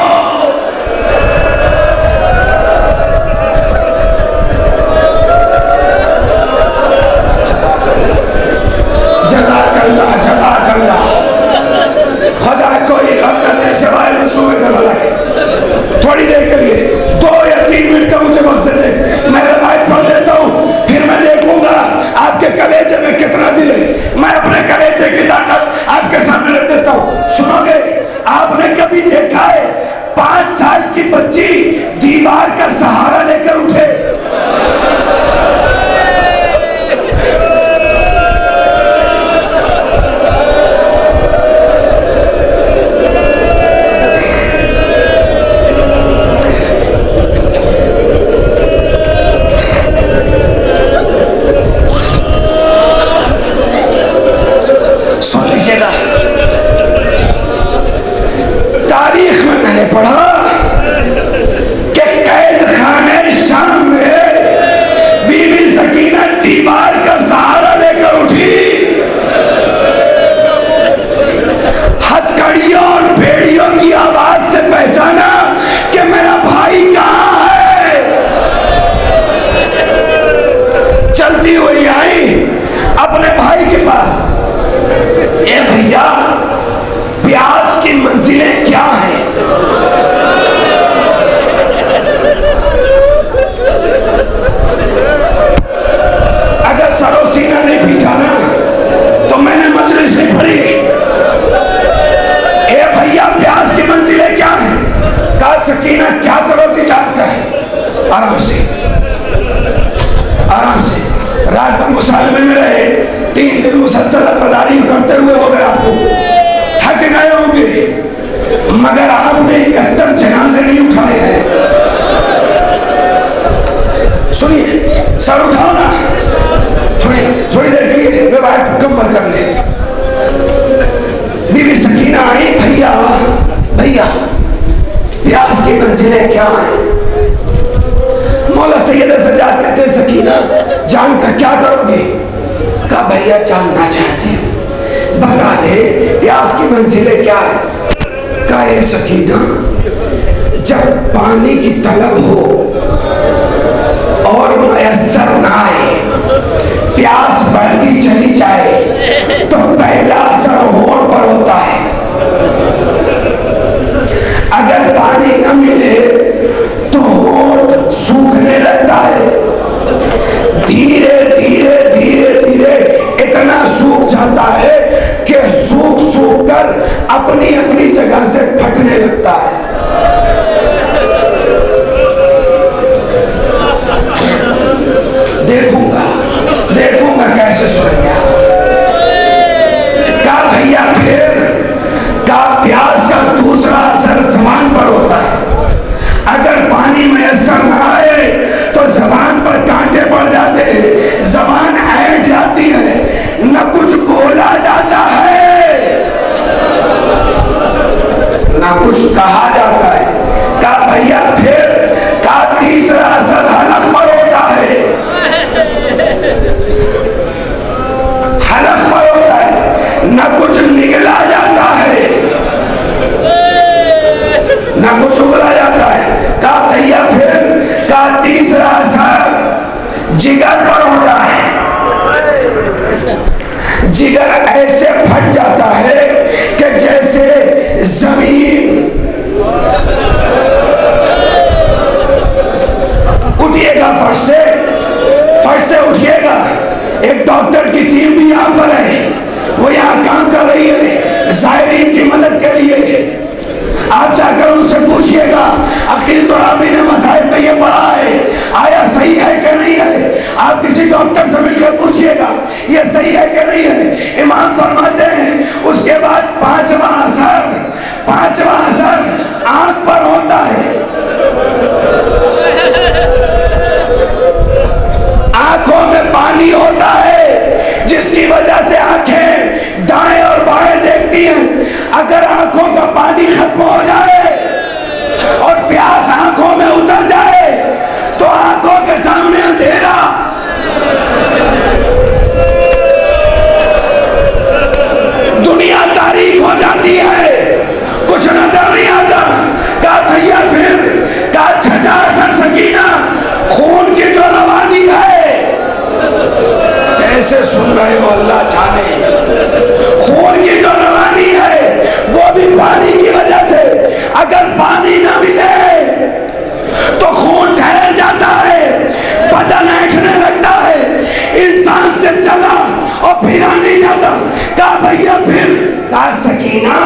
मुसलसल अज़ादारी करते हुए हो गए, आपको थक गए होंगे, मगर आपने 71 जनाजे नहीं उठाए हैं। सुनिए, सर उठाओ ना, थोड़ी देर के लिए रिवायत मुकम्मल कर ले। बीबी सकीना आई, भैया प्यास की मंजिलें क्या हैं? मौला सैयद सज्जाद कहते हैं, सकीना जानकर क्या करोगे? कहा भैया जानना चाहते हैं, बता दे प्यास की मंजिलें क्या है? कहा सकीना, जब पानी की तलब हो और मयसर ना आए, प्यास बढ़ती चली जाए, तो पहला असर होंठ पर होता है। अगर पानी न मिले तो होंठ सूखने लगता है, धीरे धीरे इतना सूख जाता है कि सूख कर अपनी अपनी जगह से फटने लगता है। देखूंगा कैसे सुनेंगे। का भैया फिर का प्यास का दूसरा असर जबान पर होता है। अगर पानी मयसर न आए तो जबान पर कांटे पड़ जाते हैं, जबान ऐंठ जाती है, न कुछ बोला जाता है न कुछ कहा जाता है। का भैया फिर का तीसरा असर हलक पर होता है, हलक पर होता है, न कुछ निगला जाता है न कुछ उगला जाता है। का भैया फिर का तीसरा असर जिगर पर होता है, जिगर ऐसे फट जाता है कि जैसे जमीन। उठिएगा फर्श से उठिएगा। एक डॉक्टर की टीम भी यहाँ पर है, वो यहाँ काम कर रही है ज़ायरीन की मदद के लिए। आप जाकर उनसे पूछिएगा, अकील तुराबी ने मसाइब में ये पढ़ा है, आया सही है कि नहीं है। आप किसी डॉक्टर से मिलकर पूछिएगा ये सही है कि नहीं है। इमाम फरमाते हैं उसके बाद पांचवा असर आंख पर होता है। आंखों में पानी होता है जिसकी वजह से आंखें दाएं और बाएं देखती हैं। अगर आंखों का पानी खत्म हो जाए और प्यास आंखों में उतर जाए तो आंखों के सामने अंधेरा। दुनिया तारीख हो जाती है, कुछ नजर नहीं आता। का भैया फिर का छठा असर सकीना, खून की जो रवानी है। कैसे सुन रहे हो अल्लाह जाने। खून की जो रवानी है वो भी पानी की वजह से। अगर पानी ना मिले तो खून ठहर जाता है, बदन ऐंठने लगता है, इंसान से चला और फिरा नहीं जाता। का भैया फिर का सकीना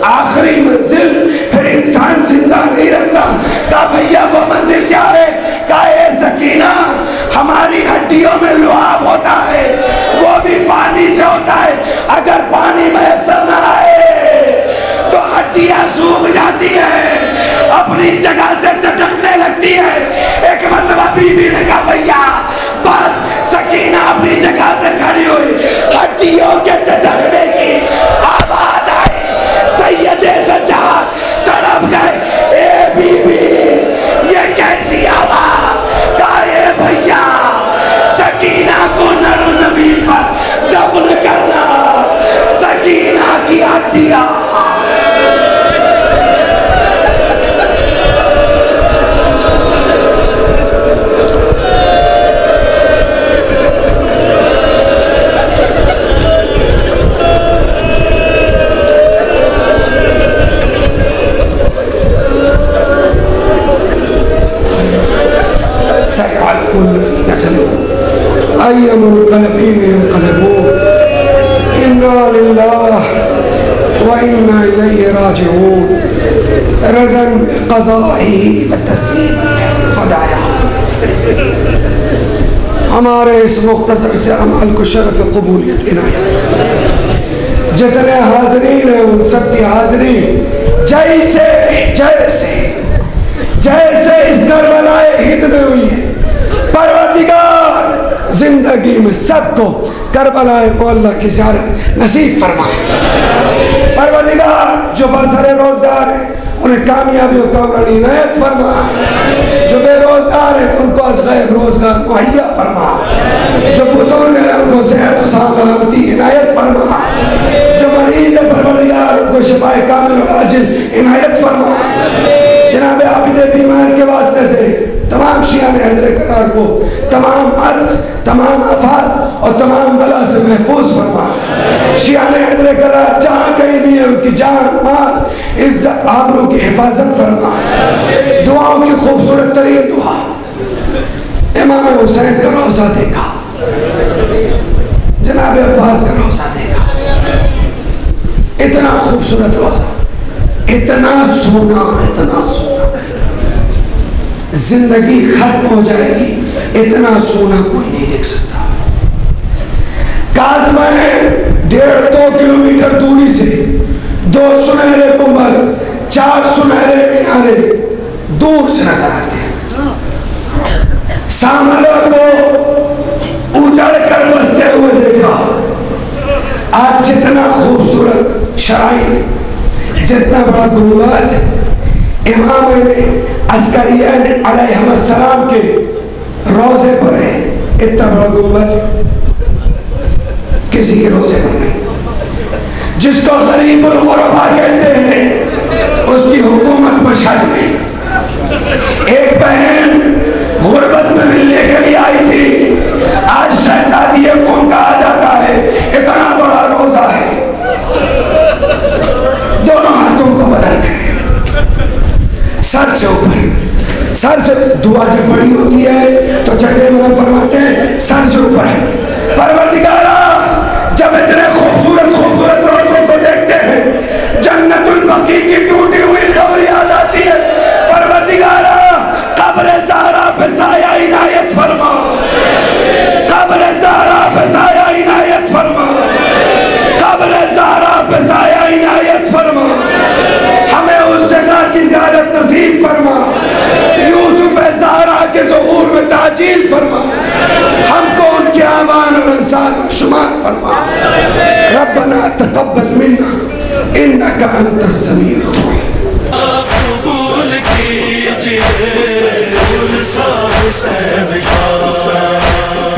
आखिरी मंजिल, फिर इंसान जिंदा नहीं रहता। का भैया वो मंजिल क्या है? का ए सकीना हमारी हड्डियों में लुआब होता है, वो भी पानी से होता है। अगर पानी मैसर न आए तो हड्डियां सूख जाती है, अपनी जगह से चटकने लगती है। एक मरतबा बीबी ने कहा भैया बस। सकीना अपनी जगह से खड़ी हुई, हड्डियों के चटकने की आवाज आई। सैयदे सज्जाद तड़प गए, ए बीबी ये कैसी आवाज? काहे भैया सकीना को नर्म जमीन पर दफन करना, सकीना की हड्डियां। इन्ना लिल्लाह व इन्ना इलैहि राजिऊन। रज़न क़ज़ाई व तस्लीम खुदाया। हमारे इस मुख्तसर से अमाल को शरफ कबूलियत इनायत फरमा। जितने हाज़रीन हैं उन सब की हाज़री जैसे जैसे जैसे इस करबलाए हिंद में हुई है, परवरदिगार जिंदगी में सबको करबलाए मौला की ज़ियारत नसीब फरमाए। परवरदिगार जो बरसरे रोजगार है उन्हें कामयाबी और कामरानी इनायत फरमा। जो बेरोजगार है उनको अज़गैब रोजगार मुहैया फरमा। जो बुजुर्ग है उनको सेहत और सलामती इनायत फरमा। जो मरीज है परवरदिगार उनको शिफाए कामिल और आजिल इनायत फरमा। जनाब आबिद बीमार के वास्ते से तमाम शियाने हैदर करार को तमाम अर्ज, तमाम आफात और तमाम बला से महफूज फरमा। शियाने हैदर करार जहाँ कहीं भी है उनकी जान, माल, इज्जत, आबरू की हिफाजत फरमा। दुआओं की खूबसूरत तरीन दुआ, इमाम हुसैन का रोज़ा देखा, जनाब अब्बास का रोज़ा देखा, इतना खूबसूरत रोज़ा, इतना सोना, इतना सोना, जिंदगी खत्म हो जाएगी, इतना सोना कोई नहीं देख सकता। काज़मैन 1.5-2 किलोमीटर दूरी से 2 सुनहरे गुंबद, 4 सुनहरे मीनारे दूर से नजर आते हैं। सामरा को उजड़ कर बसते हुए देखा। आज जितना खूबसूरत शराइन, जितना बड़ा गुंबद इमाम अस्करियन अलैहिस्सलाम के रोज़े पर है, इतना बड़ा गुंबद किसी के रोज़े पर नहीं। जिसको गरीबुल गुरबा कहते हैं उसकी हुकूमत मशहद में एक बहन गुरबत में मिलने के लिए आई थी। आज शहजादी कौन कहा जाता है, इतना बड़ा रोज़ा है। दोनों हाथों को बदलते हैं, सर से ऊपर, सर से दुआ जब बड़ी होती है तो छठे इमाम फरमाते हैं सर से ऊपर है। परवरदिगारा जब इतने खूबसूरत खूबसूरत रोज़ों को देखते हैं, जन्नतुल बकी की टूटी हुई कब्र याद आती है। परवरदिगारा कब्र ज़हरा पे साया इनायत फरमा, कब्र ज़हरा पे साया इनायत फरमा, कब्र ज़हरा पे साया इनायत फरमा। हमें उस जगह की ज़ियारत नसीब फरमा। यूसुफ ज़हरा के ज़ुहूर में ताजील फरमा। हमको उनके आवान और अंसार में शुमार फरमा। रब्बना तक़ब्बल मिन्ना इन्नका अंतस समीउद दुआ।